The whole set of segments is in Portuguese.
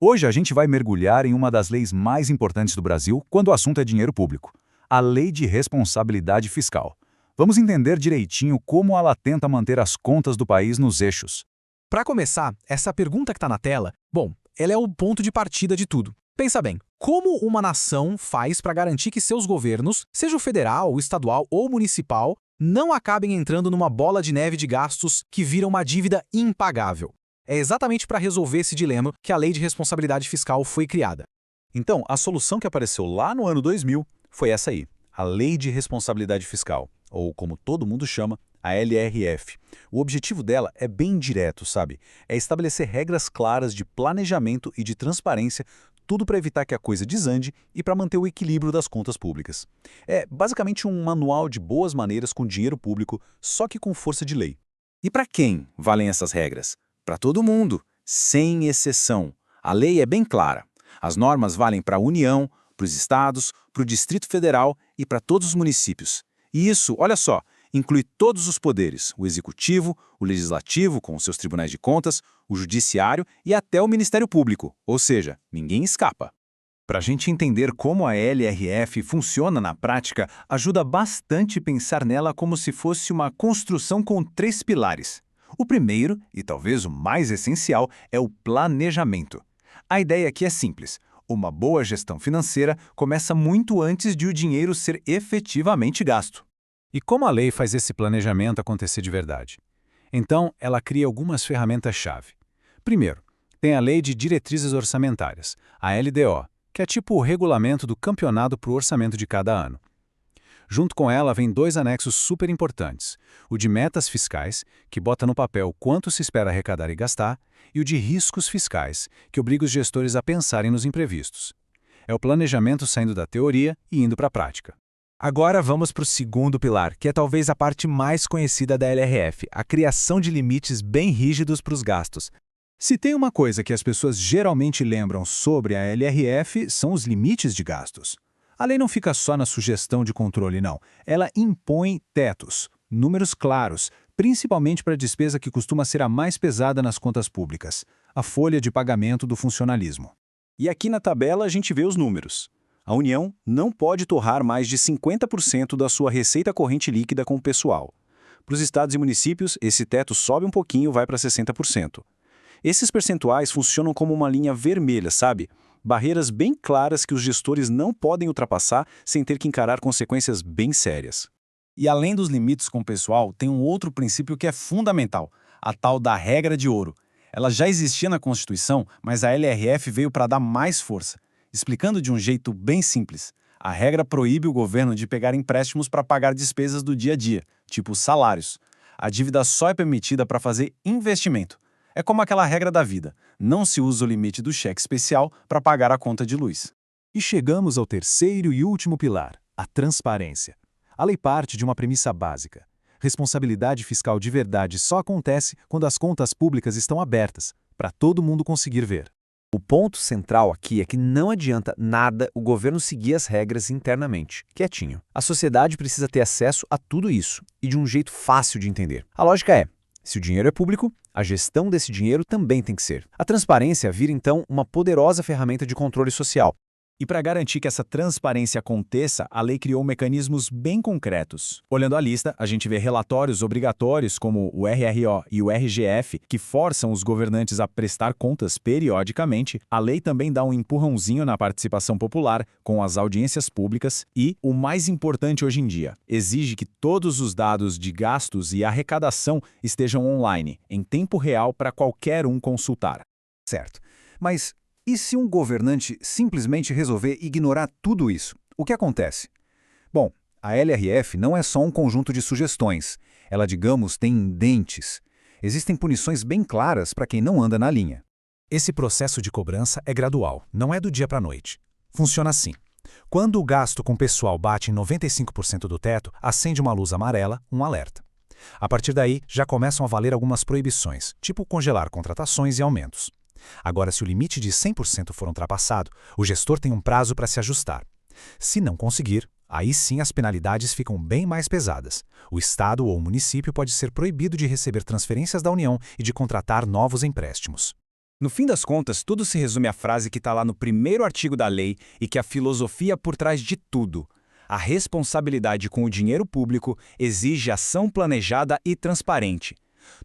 Hoje a gente vai mergulhar em uma das leis mais importantes do Brasil quando o assunto é dinheiro público, a Lei de Responsabilidade Fiscal. Vamos entender direitinho como ela tenta manter as contas do país nos eixos. Para começar, essa pergunta que está na tela, ela é o ponto de partida de tudo. Pensa bem, como uma nação faz para garantir que seus governos, seja o federal, o estadual ou municipal, não acabem entrando numa bola de neve de gastos que vira uma dívida impagável? É exatamente para resolver esse dilema que a Lei de Responsabilidade Fiscal foi criada. Então, a solução que apareceu lá no ano 2000 foi essa aí, a Lei de Responsabilidade Fiscal, ou como todo mundo chama, a LRF. O objetivo dela é bem direto, sabe? É estabelecer regras claras de planejamento e de transparência, tudo para evitar que a coisa desande e para manter o equilíbrio das contas públicas. É basicamente um manual de boas maneiras com dinheiro público, só que com força de lei. E para quem valem essas regras? Para todo mundo, sem exceção. A lei é bem clara. As normas valem para a União, para os estados, para o Distrito Federal e para todos os municípios. E isso, olha só, inclui todos os poderes, o Executivo, o Legislativo, com os seus tribunais de contas, o Judiciário e até o Ministério Público, ou seja, ninguém escapa. Para a gente entender como a LRF funciona na prática, ajuda bastante pensar nela como se fosse uma construção com 3 pilares. O primeiro, e talvez o mais essencial, é o planejamento. A ideia aqui é simples. Uma boa gestão financeira começa muito antes de o dinheiro ser efetivamente gasto. E como a lei faz esse planejamento acontecer de verdade? Então, ela cria algumas ferramentas-chave. Primeiro, tem a Lei de Diretrizes Orçamentárias, a LDO, que é tipo o regulamento do campeonato para o orçamento de cada ano. Junto com ela vem 2 anexos super importantes, o de metas fiscais, que bota no papel quanto se espera arrecadar e gastar, e o de riscos fiscais, que obriga os gestores a pensarem nos imprevistos. É o planejamento saindo da teoria e indo para a prática. Agora vamos para o segundo pilar, que é talvez a parte mais conhecida da LRF, a criação de limites bem rígidos para os gastos. Se tem uma coisa que as pessoas geralmente lembram sobre a LRF, são os limites de gastos. A lei não fica só na sugestão de controle, não. Ela impõe tetos, números claros, principalmente para a despesa que costuma ser a mais pesada nas contas públicas, a folha de pagamento do funcionalismo. E aqui na tabela a gente vê os números. A União não pode torrar mais de 50% da sua receita corrente líquida com o pessoal. Para os estados e municípios, esse teto sobe um pouquinho e vai para 60%. Esses percentuais funcionam como uma linha vermelha, sabe? Barreiras bem claras que os gestores não podem ultrapassar sem ter que encarar consequências bem sérias. E além dos limites com o pessoal, tem um outro princípio que é fundamental, a tal da regra de ouro. Ela já existia na Constituição, mas a LRF veio para dar mais força. Explicando de um jeito bem simples, a regra proíbe o governo de pegar empréstimos para pagar despesas do dia a dia, tipo salários. A dívida só é permitida para fazer investimento. É como aquela regra da vida, não se usa o limite do cheque especial para pagar a conta de luz. E chegamos ao terceiro e último pilar, a transparência. A lei parte de uma premissa básica. Responsabilidade fiscal de verdade só acontece quando as contas públicas estão abertas, para todo mundo conseguir ver. O ponto central aqui é que não adianta nada o governo seguir as regras internamente, quietinho. A sociedade precisa ter acesso a tudo isso, e de um jeito fácil de entender. A lógica é, se o dinheiro é público, a gestão desse dinheiro também tem que ser. A transparência vira, então, uma poderosa ferramenta de controle social. E para garantir que essa transparência aconteça, a lei criou mecanismos bem concretos. Olhando a lista, a gente vê relatórios obrigatórios como o RRO e o RGF, que forçam os governantes a prestar contas periodicamente. A lei também dá um empurrãozinho na participação popular, com as audiências públicas e, o mais importante hoje em dia, exige que todos os dados de gastos e arrecadação estejam online, em tempo real para qualquer um consultar. Certo. Mas e se um governante simplesmente resolver ignorar tudo isso? O que acontece? Bom, a LRF não é só um conjunto de sugestões. Ela, digamos, tem dentes. Existem punições bem claras para quem não anda na linha. Esse processo de cobrança é gradual, não é do dia para a noite. Funciona assim. Quando o gasto com pessoal bate em 95% do teto, acende uma luz amarela, um alerta. A partir daí, já começam a valer algumas proibições, tipo congelar contratações e aumentos. Agora, se o limite de 100% for ultrapassado, o gestor tem um prazo para se ajustar. Se não conseguir, aí sim as penalidades ficam bem mais pesadas. O Estado ou o município pode ser proibido de receber transferências da União e de contratar novos empréstimos. No fim das contas, tudo se resume à frase que está lá no primeiro artigo da lei e que é a filosofia por trás de tudo. A responsabilidade com o dinheiro público exige ação planejada e transparente.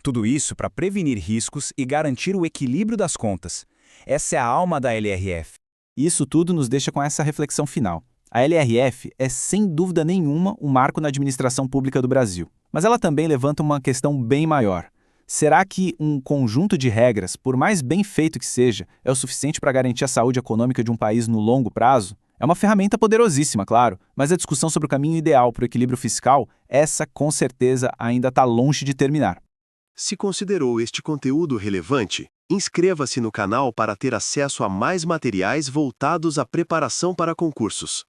Tudo isso para prevenir riscos e garantir o equilíbrio das contas. Essa é a alma da LRF. Isso tudo nos deixa com essa reflexão final. A LRF é, sem dúvida nenhuma, um marco na administração pública do Brasil. Mas ela também levanta uma questão bem maior. Será que um conjunto de regras, por mais bem feito que seja, é o suficiente para garantir a saúde econômica de um país no longo prazo? É uma ferramenta poderosíssima, claro, mas a discussão sobre o caminho ideal para o equilíbrio fiscal, essa com certeza ainda está longe de terminar. Se considerou este conteúdo relevante, inscreva-se no canal para ter acesso a mais materiais voltados à preparação para concursos.